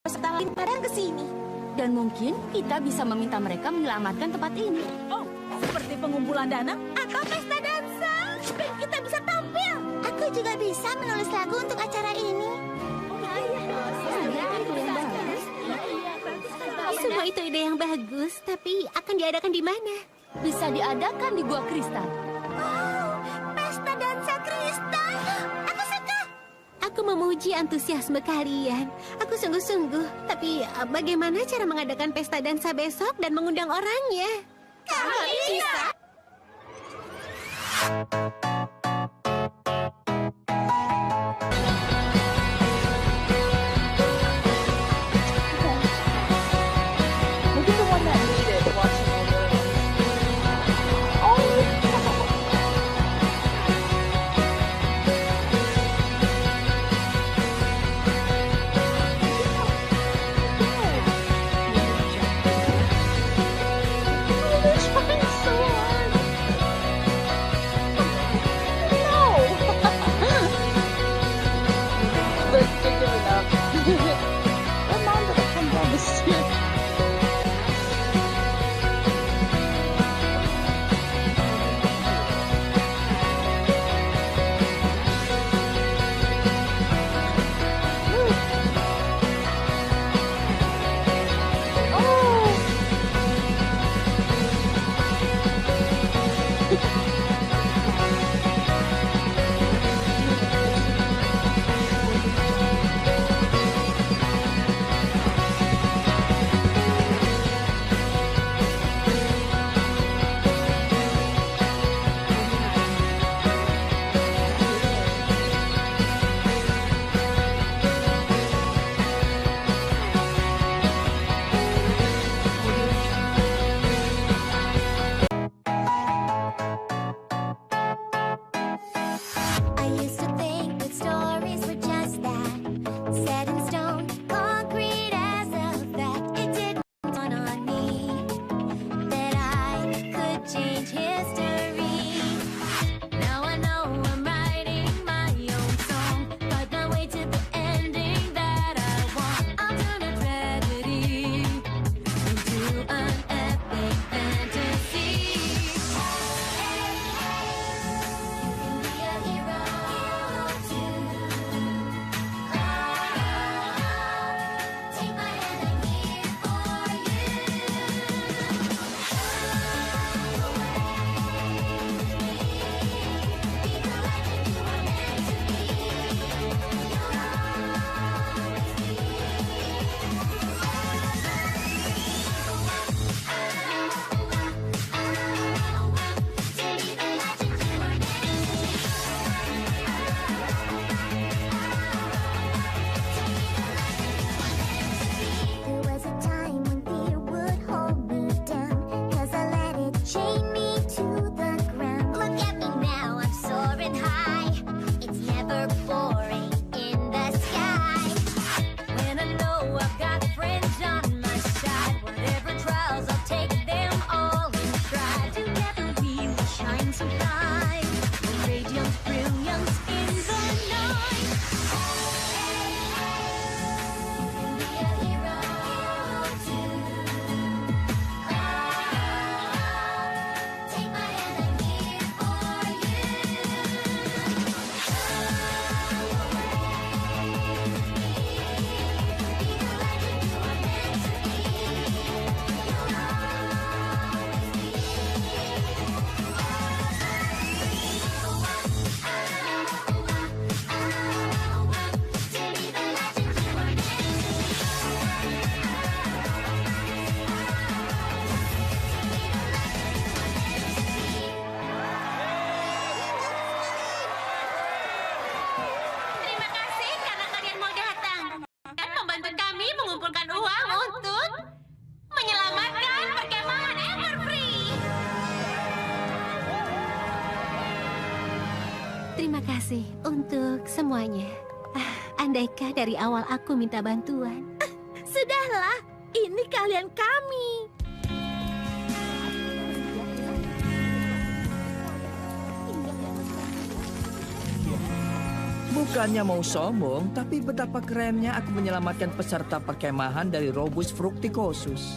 peserta lain yang ke sini. Dan mungkin kita bisa meminta mereka menyelamatkan tempat ini. Oh, seperti pengumpulan dana? Atau pesta dansa. Dan kita bisa tampil. Aku juga bisa menulis lagu untuk acara ini. Semua itu ide yang bagus, tapi akan diadakan di mana? Bisa diadakan di Gua Kristal. Oh, pesta dansa kristal. Aku suka. Aku memuji antusiasme kalian. Aku sungguh-sungguh. Tapi bagaimana cara mengadakan pesta dansa besok dan mengundang orangnya? Kami bisa. Maybe the one that needed watching over. They're trying so hard. No. They're giving up. My mom gonna come down the stairs. I used to think that stories were just that, set in stone, concrete as a fact. It didn't dawn on me that I could change history. Now I know I'm writing my own song, but my way to the ending that I want. I'll turn a tragedy into an epic fantasy. There was a time when fear would hold me down, 'cause I let it chain me to the ground. Look at me now, I'm soaring high. It's never boring in the sky. When I know I've got friends on my side, whatever trials, I'll take them all in stride. Together we will shine so bright, radiant brilliance in the night. Terima kasih karena kalian mau datang dan membantu kami mengumpulkan uang untuk menyelamatkan perkemahan Everfree. Terima kasih untuk semuanya. Andaikah dari awal aku minta bantuan? Sudahlah, ini kalian kami. Bukannya mau sombong, tapi betapa kerennya aku menyelamatkan peserta perkemahan dari Robus fructicosus.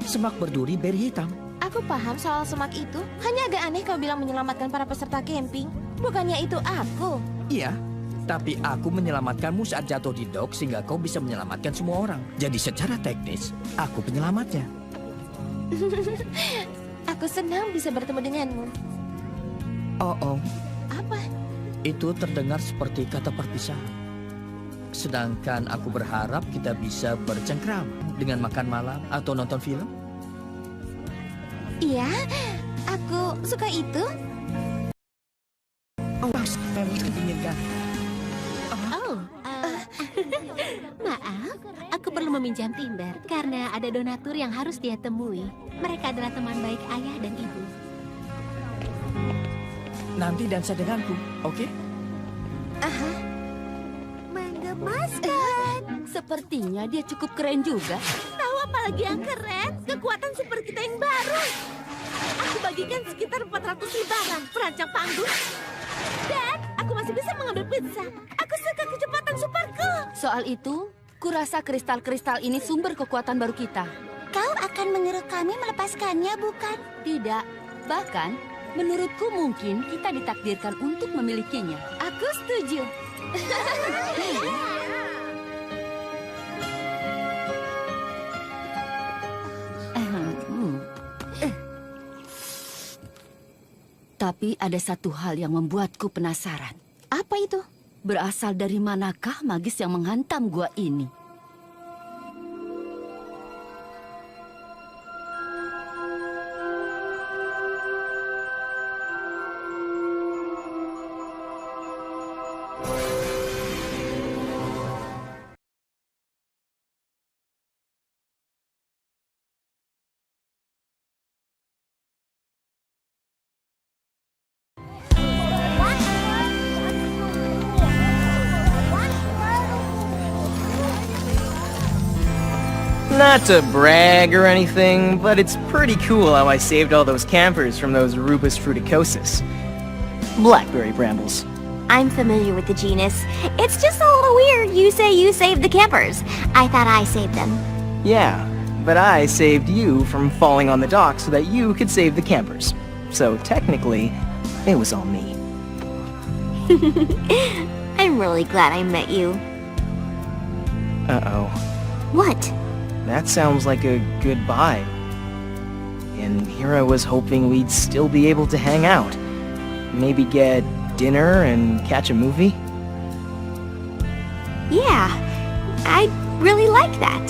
Semak berduri beri hitam. Aku paham soal semak itu. Hanya agak aneh kau bilang menyelamatkan para peserta camping. Bukannya itu aku. Iya, tapi aku menyelamatkanmu saat jatuh di dok sehingga kau bisa menyelamatkan semua orang. Jadi secara teknis, aku penyelamatnya. Aku senang bisa bertemu denganmu. Oh. Apa? Itu terdengar seperti kata perpisahan. Sedangkan aku berharap kita bisa bercengkrama dengan makan malam atau nonton film. Iya, aku suka itu. Maaf, aku perlu meminjam timber karena ada donatur yang harus dia temui. Mereka adalah teman baik ayah dan ibu. Nanti dansa denganku, oke? Menggemaskan. Sepertinya dia cukup keren juga. Tahu apa lagi yang keren? Kekuatan super kita yang baru. Aku bagikan sekitar 400 lembaran perancang panggung. Dan aku masih bisa mengambil pizza. Aku suka kecepatan superku. Soal itu, kurasa kristal-kristal ini sumber kekuatan baru kita. Kau akan menyuruh kami melepaskannya, bukan? Tidak, bahkan menurutku mungkin kita ditakdirkan untuk memilikinya. Aku setuju. Tapi ada satu hal yang membuatku penasaran. Apa itu? Berasal dari manakah magis yang menghantam gua ini? Not to brag or anything, but it's pretty cool how I saved all those campers from those Rubus fruticosus. Blackberry brambles. I'm familiar with the genus. It's just a little weird you say you saved the campers. I thought I saved them. Yeah, but I saved you from falling on the dock so that you could save the campers. So technically, it was all me. I'm really glad I met you. Uh-oh. What? That sounds like a goodbye. And here I was hoping we'd still be able to hang out. Maybe get dinner and catch a movie? Yeah, I'd really like that.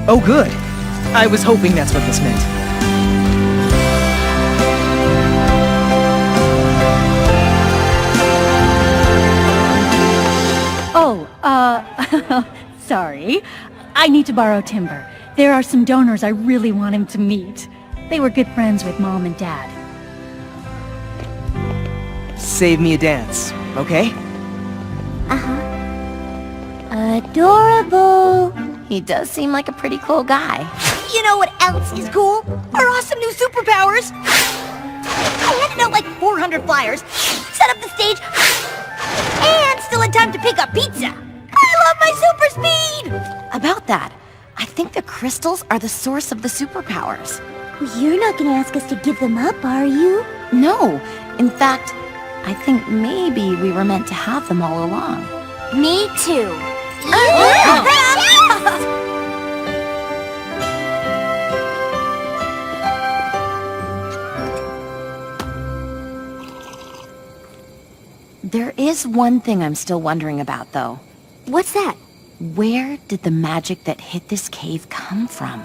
Oh, good. I was hoping that's what this meant. Sorry. I need to borrow timber. There are some donors I really want him to meet. They were good friends with Mom and Dad. Save me a dance, okay? Adorable. He does seem like a pretty cool guy. You know what else is cool? Our awesome new superpowers. I handed out like 400 flyers, set up the stage, and still had time to pick up pizza. I love my super speed! About that, I think the crystals are the source of the superpowers. You're not gonna ask us to give them up, are you? No. In fact, I think maybe we were meant to have them all along. Me too. There is one thing I'm still wondering about, though. What's that? Where did the magic that hit this cave come from?